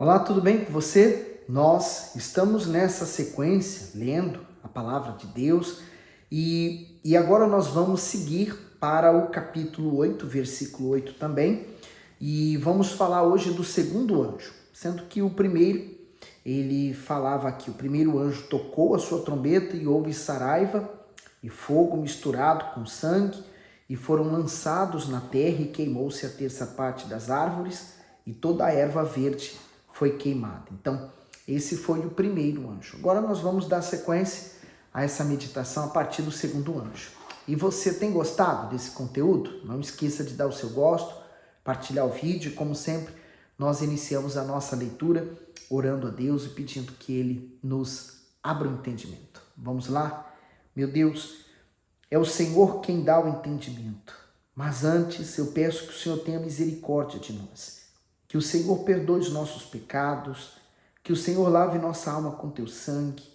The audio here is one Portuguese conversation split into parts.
Olá, tudo bem com você? Nós estamos nessa sequência, lendo a palavra de Deus e agora nós vamos seguir para o capítulo 8, versículo 8 também, e vamos falar hoje do segundo anjo, sendo que o primeiro, ele falava aqui, o primeiro anjo tocou a sua trombeta e houve saraiva e fogo misturado com sangue e foram lançados na terra e queimou-se a terça parte das árvores e toda a erva verde foi queimada. Então, esse foi o primeiro anjo. Agora nós vamos dar sequência a essa meditação a partir do segundo anjo. E você tem gostado desse conteúdo? Não esqueça de dar o seu gosto, partilhar o vídeo. Como sempre, nós iniciamos a nossa leitura orando a Deus e pedindo que Ele nos abra o entendimento. Vamos lá? Meu Deus, é o Senhor quem dá o entendimento. Mas antes eu peço que o Senhor tenha misericórdia de nós. Que o Senhor perdoe os nossos pecados, que o Senhor lave nossa alma com teu sangue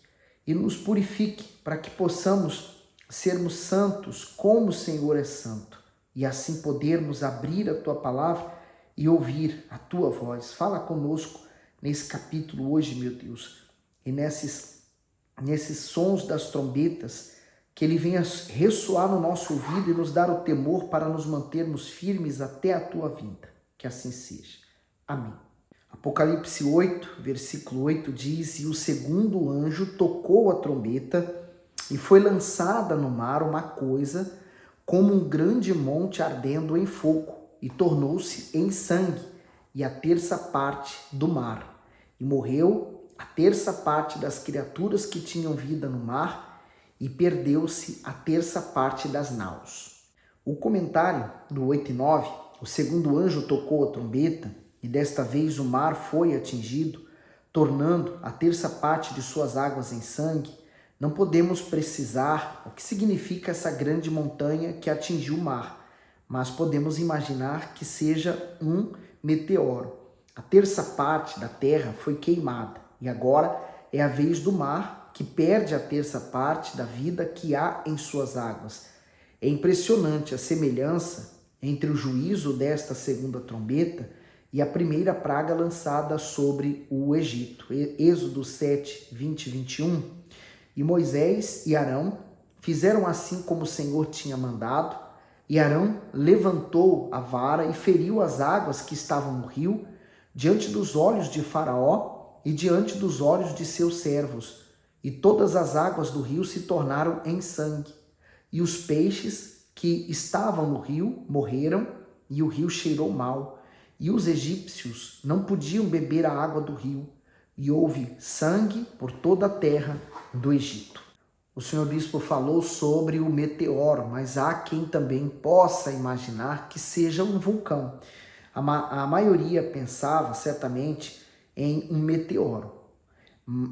e nos purifique para que possamos sermos santos como o Senhor é santo e assim podermos abrir a tua palavra e ouvir a tua voz. Fala conosco nesse capítulo hoje, meu Deus, e nesses sons das trombetas, que ele venha ressoar no nosso ouvido e nos dar o temor para nos mantermos firmes até a tua vinda. Que assim seja. Amém. Apocalipse 8, versículo 8 diz: E o segundo anjo tocou a trombeta e foi lançada no mar uma coisa como um grande monte ardendo em fogo e tornou-se em sangue e a terça parte do mar. E morreu a terça parte das criaturas que tinham vida no mar e perdeu-se a terça parte das naus. O comentário do 8 e 9, o segundo anjo tocou a trombeta e desta vez o mar foi atingido, tornando a terça parte de suas águas em sangue. Não podemos precisar o que significa essa grande montanha que atingiu o mar, mas podemos imaginar que seja um meteoro. A terça parte da terra foi queimada e agora é a vez do mar, que perde a terça parte da vida que há em suas águas. É impressionante a semelhança entre o juízo desta segunda trombeta e a primeira praga lançada sobre o Egito. Êxodo 7, 20 e 21. E Moisés e Arão fizeram assim como o Senhor tinha mandado, e Arão levantou a vara e feriu as águas que estavam no rio, diante dos olhos de Faraó e diante dos olhos de seus servos. E todas as águas do rio se tornaram em sangue. E os peixes que estavam no rio morreram, e o rio cheirou mal. E os egípcios não podiam beber a água do rio, e houve sangue por toda a terra do Egito. O senhor bispo falou sobre o meteoro, mas há quem também possa imaginar que seja um vulcão. A maioria pensava certamente em um meteoro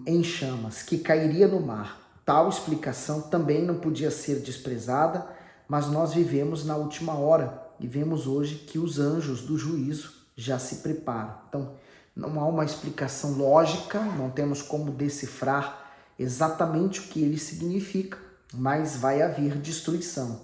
em chamas que cairia no mar. Tal explicação também não podia ser desprezada, mas nós vivemos na última hora e vemos hoje que os anjos do juízo já se preparam. Então, não há uma explicação lógica, não temos como decifrar exatamente o que ele significa, mas vai haver destruição.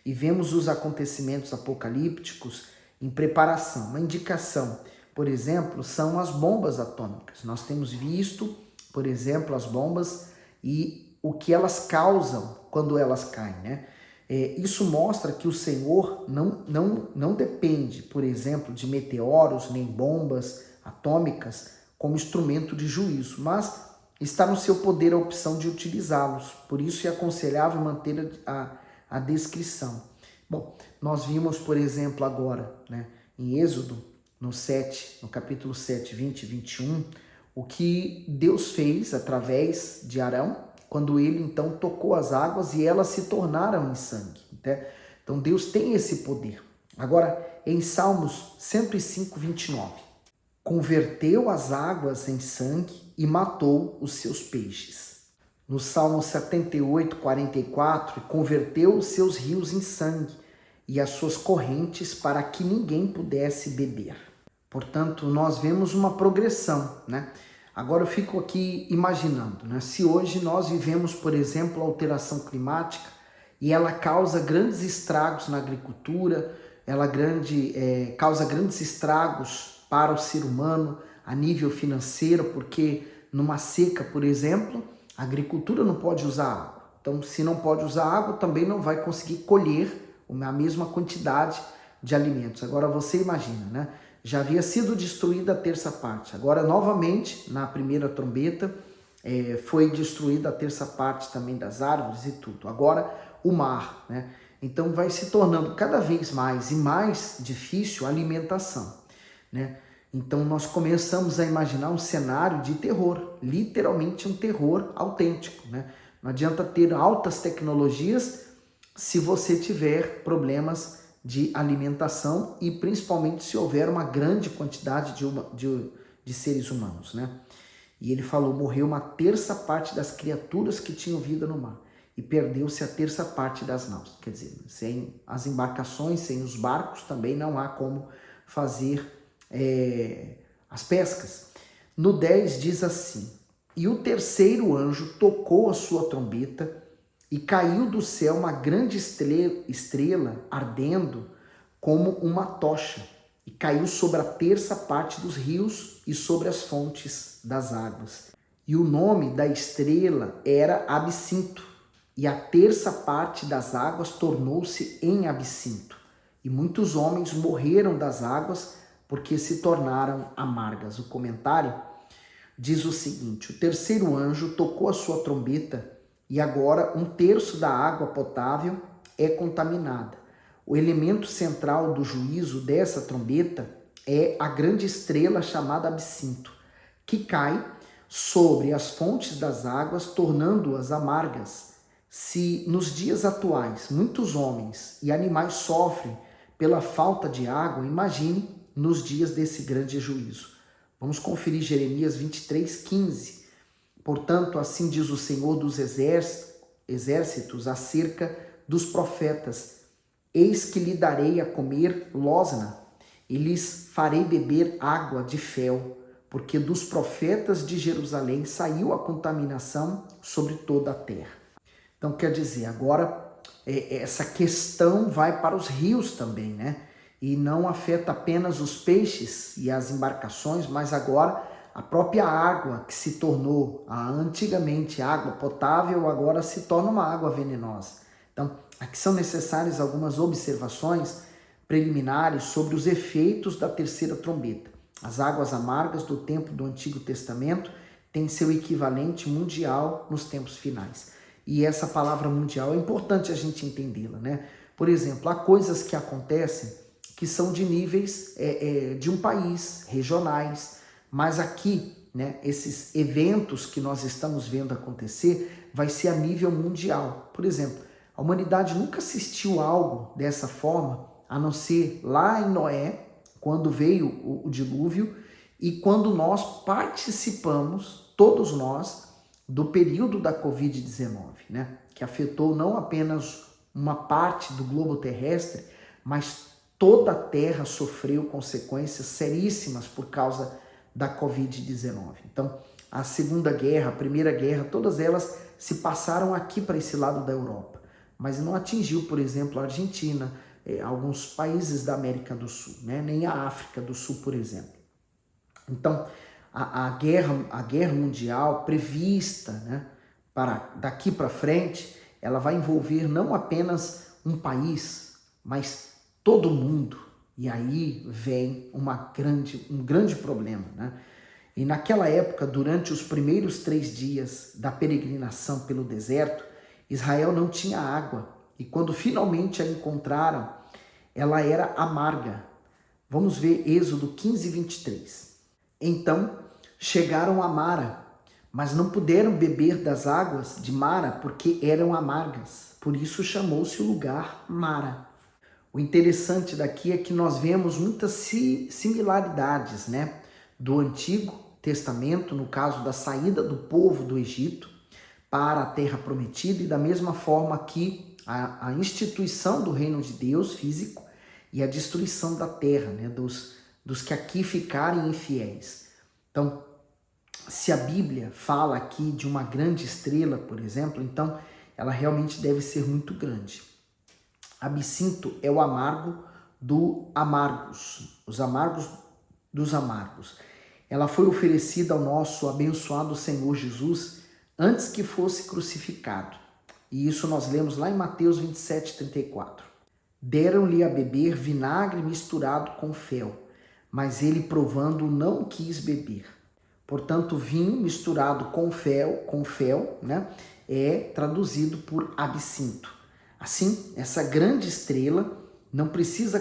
E vemos os acontecimentos apocalípticos em preparação. Uma indicação, por exemplo, são as bombas atômicas. Nós temos visto, por exemplo, as bombas e o que elas causam quando elas caem, né? Isso mostra que o Senhor não depende, por exemplo, de meteoros nem bombas atômicas como instrumento de juízo, mas está no seu poder a opção de utilizá-los. Por isso é aconselhável manter a descrição. Bom, nós vimos, por exemplo, agora, né, em Êxodo, no capítulo 7, 20 e 21, o que Deus fez através de Arão, quando ele então tocou as águas e elas se tornaram em sangue. Né? Então Deus tem esse poder. Agora, em Salmos 105, 29, converteu as águas em sangue e matou os seus peixes. No Salmo 78, 44, converteu os seus rios em sangue e as suas correntes para que ninguém pudesse beber. Portanto, nós vemos uma progressão, né? Agora eu fico aqui imaginando, né? Se hoje nós vivemos, por exemplo, a alteração climática e ela causa grandes estragos na agricultura, ela causa grandes estragos para o ser humano, a nível financeiro, porque numa seca, por exemplo, a agricultura não pode usar água. Então, se não pode usar água, também não vai conseguir colher a mesma quantidade de alimentos. Agora você imagina, né? Já havia sido destruída a terça parte. Agora, novamente, na primeira trombeta, foi destruída a terça parte também das árvores e tudo. Agora, o mar, né? Então, vai se tornando cada vez mais e mais difícil a alimentação, né? Então, nós começamos a imaginar um cenário de terror, literalmente um terror autêntico, né? Não adianta ter altas tecnologias se você tiver problemas de alimentação e principalmente se houver uma grande quantidade de seres humanos, né? E ele falou, morreu uma terça parte das criaturas que tinham vida no mar e perdeu-se a terça parte das naus. Quer dizer, sem as embarcações, sem os barcos, também não há como fazer as pescas. No 10 diz assim, e o terceiro anjo tocou a sua trombeta e caiu do céu uma grande estrela ardendo como uma tocha, e caiu sobre a terça parte dos rios e sobre as fontes das águas. E o nome da estrela era Absinto, e a terça parte das águas tornou-se em absinto. E muitos homens morreram das águas porque se tornaram amargas. O comentário diz o seguinte, o terceiro anjo tocou a sua trombeta e agora um terço da água potável é contaminada. O elemento central do juízo dessa trombeta é a grande estrela chamada Absinto, que cai sobre as fontes das águas, tornando-as amargas. Se nos dias atuais muitos homens e animais sofrem pela falta de água, imagine nos dias desse grande juízo. Vamos conferir Jeremias 23:15. Portanto, assim diz o Senhor dos exércitos acerca dos profetas: eis que lhe darei a comer losna, e lhes farei beber água de fel, porque dos profetas de Jerusalém saiu a contaminação sobre toda a terra. Então, quer dizer, agora essa questão vai para os rios também, né? E não afeta apenas os peixes e as embarcações, mas agora a própria água que se tornou antigamente água potável, agora se torna uma água venenosa. Então, aqui são necessárias algumas observações preliminares sobre os efeitos da terceira trombeta. As águas amargas do tempo do Antigo Testamento têm seu equivalente mundial nos tempos finais. E essa palavra mundial é importante a gente entendê-la, né? Por exemplo, há coisas que acontecem que são de níveis de um país, regionais, mas aqui, né, esses eventos que nós estamos vendo acontecer vai ser a nível mundial. Por exemplo, a humanidade nunca assistiu algo dessa forma, a não ser lá em Noé, quando veio o dilúvio, e quando nós participamos, todos nós, do período da Covid-19, né? Que afetou não apenas uma parte do globo terrestre, mas toda a Terra sofreu consequências seríssimas por causa da Covid-19. Então, a Segunda Guerra, a Primeira Guerra, todas elas se passaram aqui para esse lado da Europa, mas não atingiu, por exemplo, a Argentina, alguns países da América do Sul, né? Nem a África do Sul, por exemplo. Então, a guerra mundial prevista, né, para daqui para frente, ela vai envolver não apenas um país, mas todo mundo. E aí vem um grande problema, né? E naquela época, durante os primeiros 3 dias da peregrinação pelo deserto, Israel não tinha água. E quando finalmente a encontraram, ela era amarga. Vamos ver Êxodo 15:23. Então chegaram a Mara, mas não puderam beber das águas de Mara porque eram amargas. Por isso chamou-se o lugar Mara. O interessante daqui é que nós vemos muitas similaridades, né, do Antigo Testamento, no caso da saída do povo do Egito para a Terra Prometida, e da mesma forma que a instituição do reino de Deus físico e a destruição da terra, né, dos que aqui ficarem infiéis. Então, se a Bíblia fala aqui de uma grande estrela, por exemplo, então ela realmente deve ser muito grande. Absinto é o amargo do amargos, os amargos dos amargos. Ela foi oferecida ao nosso abençoado Senhor Jesus antes que fosse crucificado. E isso nós lemos lá em Mateus 27:34. Deram-lhe a beber vinagre misturado com fel, mas ele, provando, não quis beber. Portanto, vinho misturado com fel, né, é traduzido por absinto. Assim, essa grande estrela não precisa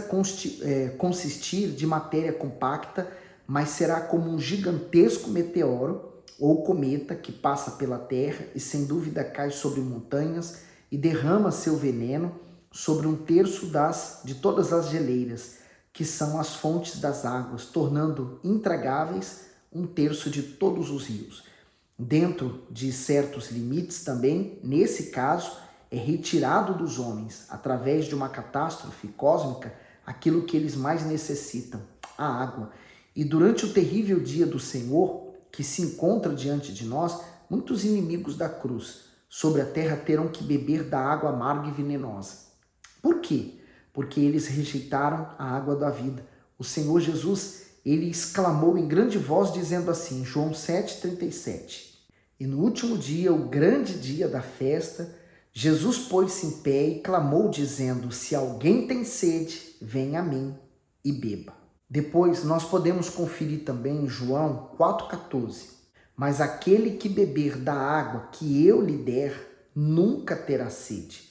consistir de matéria compacta, mas será como um gigantesco meteoro ou cometa que passa pela Terra e sem dúvida cai sobre montanhas e derrama seu veneno sobre um terço de todas as geleiras, que são as fontes das águas, tornando intragáveis um terço de todos os rios. Dentro de certos limites também, nesse caso, é retirado dos homens, através de uma catástrofe cósmica, aquilo que eles mais necessitam, a água. E durante o terrível dia do Senhor, que se encontra diante de nós, muitos inimigos da cruz sobre a terra terão que beber da água amarga e venenosa. Por quê? Porque eles rejeitaram a água da vida. O Senhor Jesus, ele exclamou em grande voz, dizendo assim, João 7,37. E no último dia, o grande dia da festa, Jesus pôs-se em pé e clamou, dizendo, se alguém tem sede, venha a mim e beba. Depois, nós podemos conferir também em João 4,14. Mas aquele que beber da água que eu lhe der, nunca terá sede.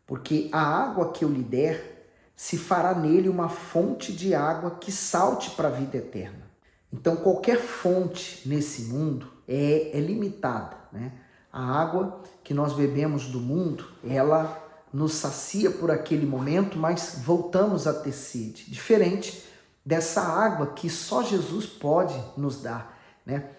Porque a água que eu lhe der, se fará nele uma fonte de água que salte para a vida eterna. Então, qualquer fonte nesse mundo é limitada, né? A água que nós bebemos do mundo, ela nos sacia por aquele momento, mas voltamos a ter sede. Diferente dessa água que só Jesus pode nos dar, né?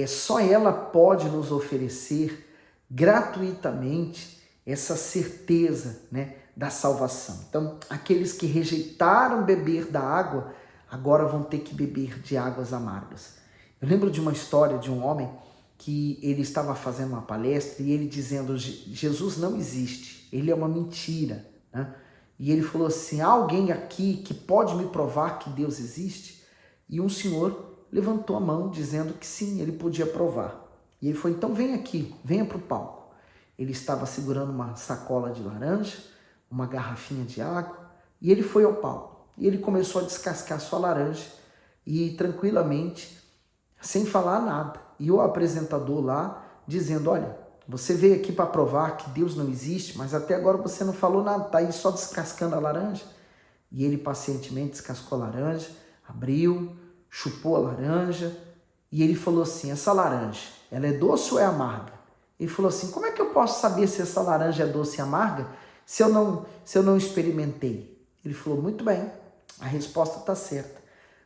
Só ela pode nos oferecer gratuitamente essa certeza, né, da salvação. Então, aqueles que rejeitaram beber da água, agora vão ter que beber de águas amargas. Eu lembro de uma história de um homem que ele estava fazendo uma palestra e ele dizendo, Jesus não existe, ele é uma mentira, né? E ele falou assim, há alguém aqui que pode me provar que Deus existe? E um senhor levantou a mão dizendo que sim, ele podia provar. E ele falou, então vem aqui, venha para o palco. Ele estava segurando uma sacola de laranja, uma garrafinha de água, e ele foi ao palco. E ele começou a descascar sua laranja e tranquilamente, sem falar nada. E o apresentador lá dizendo, olha, você veio aqui para provar que Deus não existe, mas até agora você não falou nada, está aí só descascando a laranja. E ele pacientemente descascou a laranja, abriu, chupou a laranja e ele falou assim, essa laranja, ela é doce ou é amarga? Ele falou assim, como é que eu posso saber se essa laranja é doce e amarga se eu não experimentei? Ele falou, muito bem, a resposta está certa.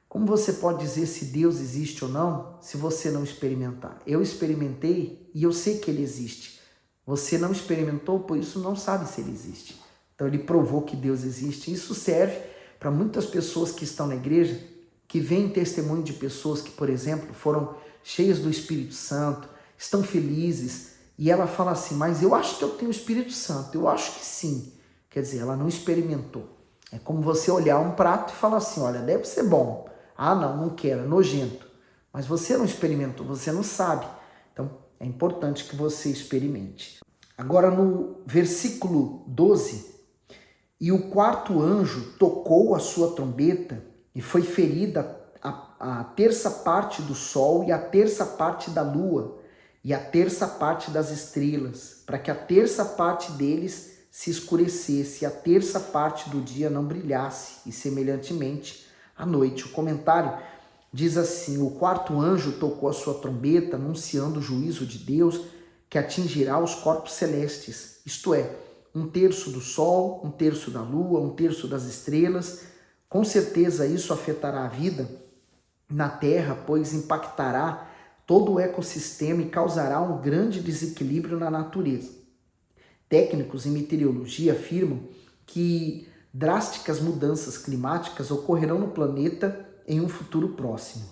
Como você pode dizer se Deus existe ou não se você não experimentar? Eu experimentei e eu sei que ele existe. Você não experimentou, por isso não sabe se ele existe. Então ele provou que Deus existe. Isso serve para muitas pessoas que estão na igreja, que veem testemunho de pessoas que, por exemplo, foram cheias do Espírito Santo, estão felizes, e ela fala assim, mas eu acho que eu tenho o Espírito Santo, eu acho que sim. Quer dizer, ela não experimentou. É como você olhar um prato e falar assim, olha, deve ser bom. Ah, não quero, é nojento. Mas você não experimentou, você não sabe. Então, é importante que você experimente. Agora, no versículo 12, e o quarto anjo tocou a sua trombeta e foi ferida a terça parte do sol e a terça parte da lua e a terça parte das estrelas, para que a terça parte deles se escurecesse e a terça parte do dia não brilhasse, e semelhantemente à noite. O comentário diz assim, o quarto anjo tocou a sua trombeta, anunciando o juízo de Deus que atingirá os corpos celestes, isto é, um terço do sol, um terço da lua, um terço das estrelas. Com certeza isso afetará a vida na Terra, pois impactará todo o ecossistema e causará um grande desequilíbrio na natureza. Técnicos em meteorologia afirmam que drásticas mudanças climáticas ocorrerão no planeta em um futuro próximo.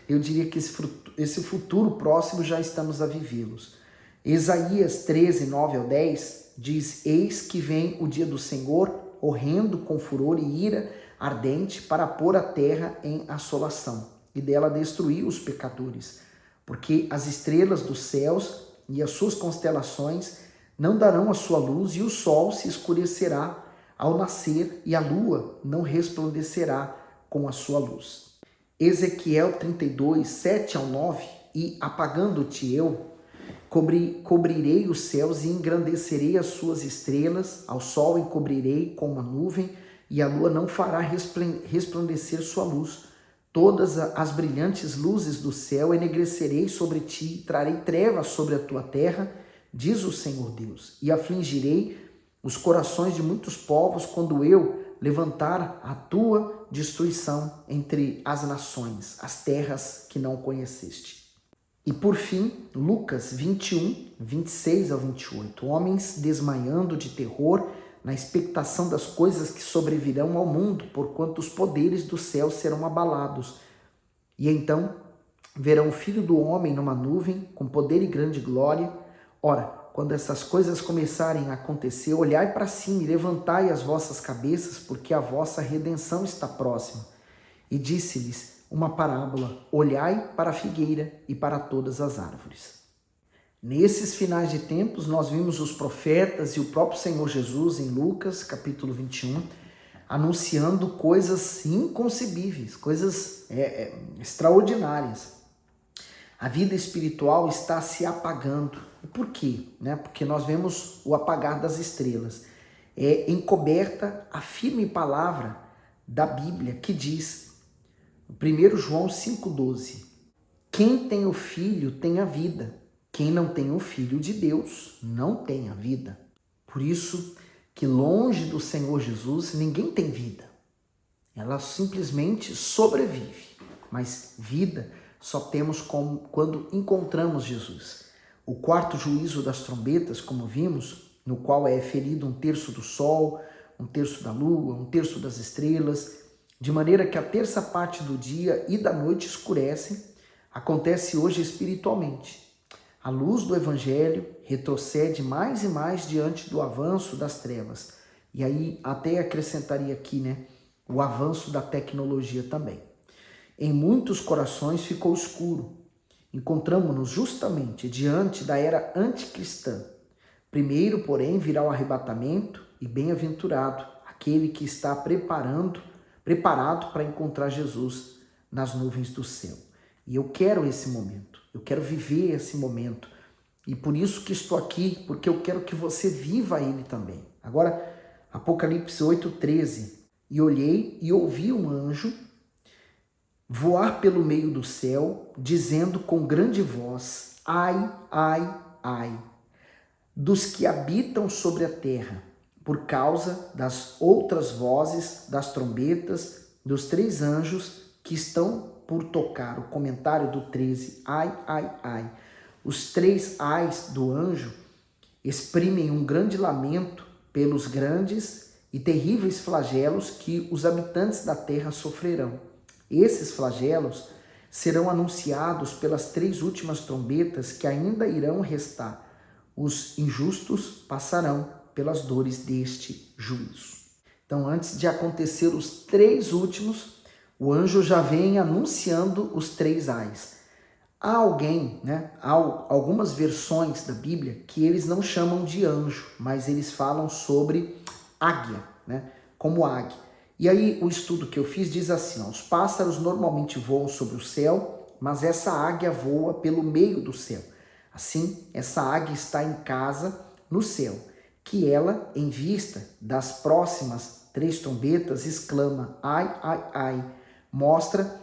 Eu diria que esse futuro próximo já estamos a vivê-los. Isaías 13, 9 ao 10 diz, eis que vem o dia do Senhor, horrendo com furor e ira ardente, para pôr a terra em assolação. e dela destruir os pecadores, porque as estrelas dos céus e as suas constelações não darão a sua luz, e o sol se escurecerá ao nascer, e a lua não resplandecerá com a sua luz. Ezequiel 32, 7 ao 9, e apagando-te eu, cobrirei os céus e engrandecerei as suas estrelas, ao sol encobrirei com uma nuvem, e a lua não fará resplandecer sua luz. Todas as brilhantes luzes do céu enegrecerei sobre ti, e trarei trevas sobre a tua terra, diz o Senhor Deus, e afligirei os corações de muitos povos quando eu levantar a tua destruição entre as nações, as terras que não conheceste. E por fim, Lucas 21, 26 ao 28. Homens desmaiando de terror na expectação das coisas que sobrevirão ao mundo, porquanto os poderes do céu serão abalados. E então verão o Filho do Homem numa nuvem, com poder e grande glória. Ora, quando essas coisas começarem a acontecer, olhai para cima e levantai as vossas cabeças, porque a vossa redenção está próxima. E disse-lhes uma parábola: olhai para a figueira e para todas as árvores. Nesses finais de tempos, nós vimos os profetas e o próprio Senhor Jesus, em Lucas, capítulo 21, anunciando coisas inconcebíveis, coisas extraordinárias. A vida espiritual está se apagando. E por quê? Porque nós vemos o apagar das estrelas. É encoberta a firme palavra da Bíblia que diz, 1 João 5,12, quem tem o Filho tem a vida, quem não tem o Filho de Deus não tem a vida. Por isso que longe do Senhor Jesus ninguém tem vida. Ela simplesmente sobrevive, mas vida só temos quando encontramos Jesus. O quarto juízo das trombetas, como vimos, no qual é ferido 1/3 do sol, 1/3 da lua, 1/3 das estrelas, de maneira que a terça parte do dia e da noite escurecem, acontece hoje espiritualmente. A luz do Evangelho retrocede mais e mais diante do avanço das trevas. E aí até acrescentaria aqui, o avanço da tecnologia também. Em muitos corações ficou escuro. Encontramo-nos justamente diante da era anticristã. Primeiro, porém, virá o arrebatamento, e bem-aventurado aquele que está preparado para encontrar Jesus nas nuvens do céu. E eu quero esse momento, eu quero viver esse momento. E por isso que estou aqui, porque eu quero que você viva ele também. Agora, Apocalipse 8:13. E olhei e ouvi um anjo voar pelo meio do céu, dizendo com grande voz: ai, ai, ai, dos que habitam sobre a terra, por causa das outras vozes, das trombetas, dos 3 anjos que estão por tocar. O comentário do 13, ai, ai, ai. Os 3 ais do anjo exprimem um grande lamento pelos grandes e terríveis flagelos que os habitantes da terra sofrerão. Esses flagelos serão anunciados pelas 3 últimas trombetas que ainda irão restar. Os injustos passarão pelas dores deste juízo. Então, antes de acontecer os 3 últimos, o anjo já vem anunciando os 3 ais. Há algumas versões da Bíblia que eles não chamam de anjo, mas eles falam sobre águia, como águia. E aí o estudo que eu fiz diz assim, os pássaros normalmente voam sobre o céu, mas essa águia voa pelo meio do céu. Assim, essa águia está em casa no céu, que ela, em vista das próximas 3 trombetas, exclama, ai, ai, ai, mostra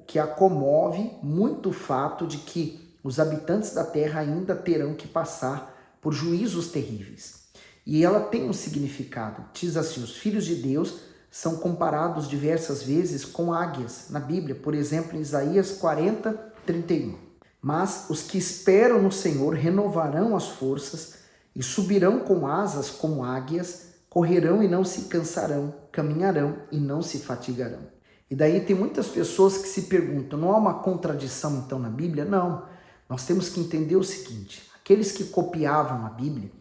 que a comove muito o fato de que os habitantes da terra ainda terão que passar por juízos terríveis. E ela tem um significado, diz assim, os filhos de Deus são comparados diversas vezes com águias na Bíblia, por exemplo, em Isaías 40:31. Mas os que esperam no Senhor renovarão as forças e subirão com asas como águias, correrão e não se cansarão, caminharão e não se fatigarão. E daí tem muitas pessoas que se perguntam, não há uma contradição então na Bíblia? Não, nós temos que entender o seguinte, aqueles que copiavam a Bíblia,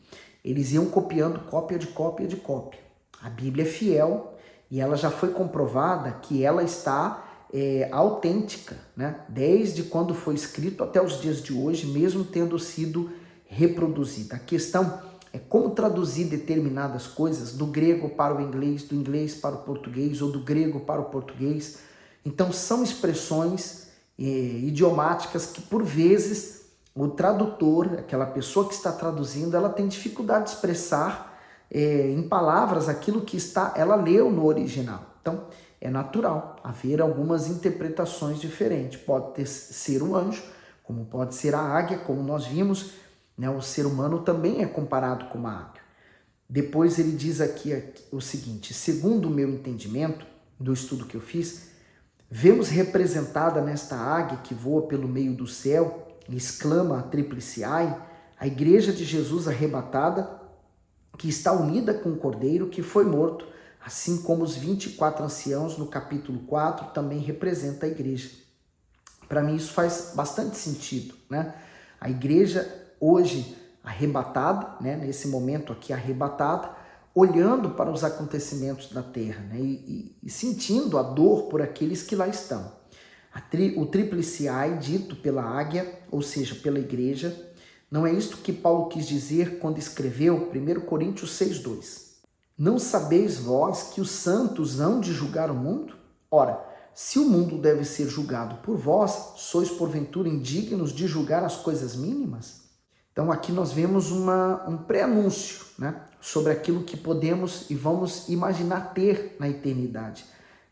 eles iam copiando cópia de cópia de cópia. A Bíblia é fiel, e ela já foi comprovada que ela está autêntica, né? Desde quando foi escrito até os dias de hoje, mesmo tendo sido reproduzida. A questão é como traduzir determinadas coisas do grego para o inglês, do inglês para o português ou do grego para o português. Então são expressões idiomáticas que por vezes o tradutor, aquela pessoa que está traduzindo, ela tem dificuldade de expressar em palavras aquilo que ela leu no original. Então é natural haver algumas interpretações diferentes. Pode ser um anjo, como pode ser a águia, como nós vimos, né? O ser humano também é comparado com uma águia. Depois ele diz aqui o seguinte: segundo o meu entendimento do estudo que eu fiz, vemos representada nesta águia que voa pelo meio do céu e exclama a tríplice ai, a igreja de Jesus arrebatada, que está unida com o Cordeiro que foi morto, assim como os 24 anciãos no capítulo 4 também representa a igreja. Para mim isso faz bastante sentido, né? A igreja hoje arrebatada, né? Nesse momento aqui arrebatada, olhando para os acontecimentos da terra, né? E sentindo a dor por aqueles que lá estão. O tríplice ai dito pela águia, ou seja, pela igreja, não é isto que Paulo quis dizer quando escreveu 1 Coríntios 6,2. Não sabeis vós que os santos hão de julgar o mundo? Ora, se o mundo deve ser julgado por vós, sois porventura indignos de julgar as coisas mínimas? Então aqui nós vemos um pré-anúncio, né, sobre aquilo que podemos e vamos imaginar ter na eternidade,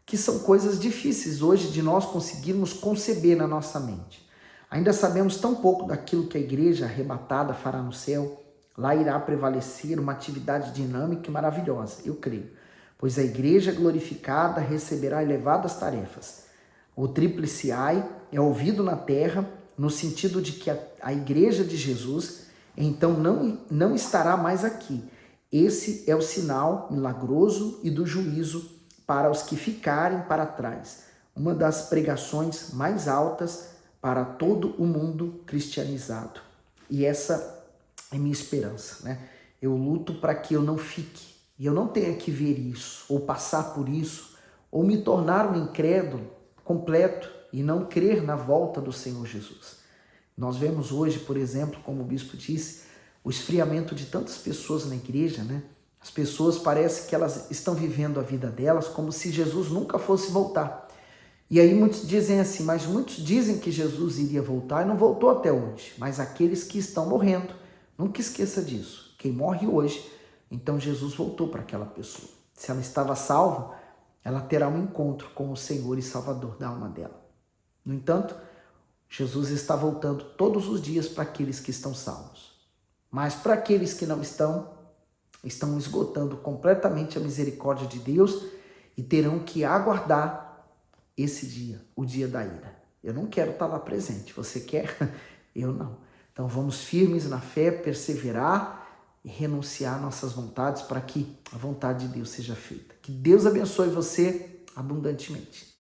que são coisas difíceis hoje de nós conseguirmos conceber na nossa mente. Ainda sabemos tão pouco daquilo que a igreja arrebatada fará no céu. Lá irá prevalecer uma atividade dinâmica e maravilhosa, eu creio, pois a igreja glorificada receberá elevadas tarefas. O tríplice ai é ouvido na terra, no sentido de que a igreja de Jesus, então, não estará mais aqui. Esse é o sinal milagroso e do juízo para os que ficarem para trás. Uma das pregações mais altas para todo o mundo cristianizado. E essa é minha esperança, né? Eu luto para que eu não fique e eu não tenha que ver isso, ou passar por isso, ou me tornar um incrédulo completo e não crer na volta do Senhor Jesus. Nós vemos hoje, por exemplo, como o bispo disse, o esfriamento de tantas pessoas na igreja, né? As pessoas parecem que elas estão vivendo a vida delas como se Jesus nunca fosse voltar. E aí muitos dizem assim, mas muitos dizem que Jesus iria voltar e não voltou até hoje, mas aqueles que estão morrendo, nunca esqueça disso. Quem morre hoje, então Jesus voltou para aquela pessoa. Se ela estava salva, ela terá um encontro com o Senhor e Salvador da alma dela. No entanto, Jesus está voltando todos os dias para aqueles que estão salvos. Mas para aqueles que não estão esgotando completamente a misericórdia de Deus e terão que aguardar esse dia, o dia da ira. Eu não quero estar lá presente. Você quer? Eu não. Então vamos firmes na fé, perseverar e renunciar nossas vontades para que a vontade de Deus seja feita. Que Deus abençoe você abundantemente.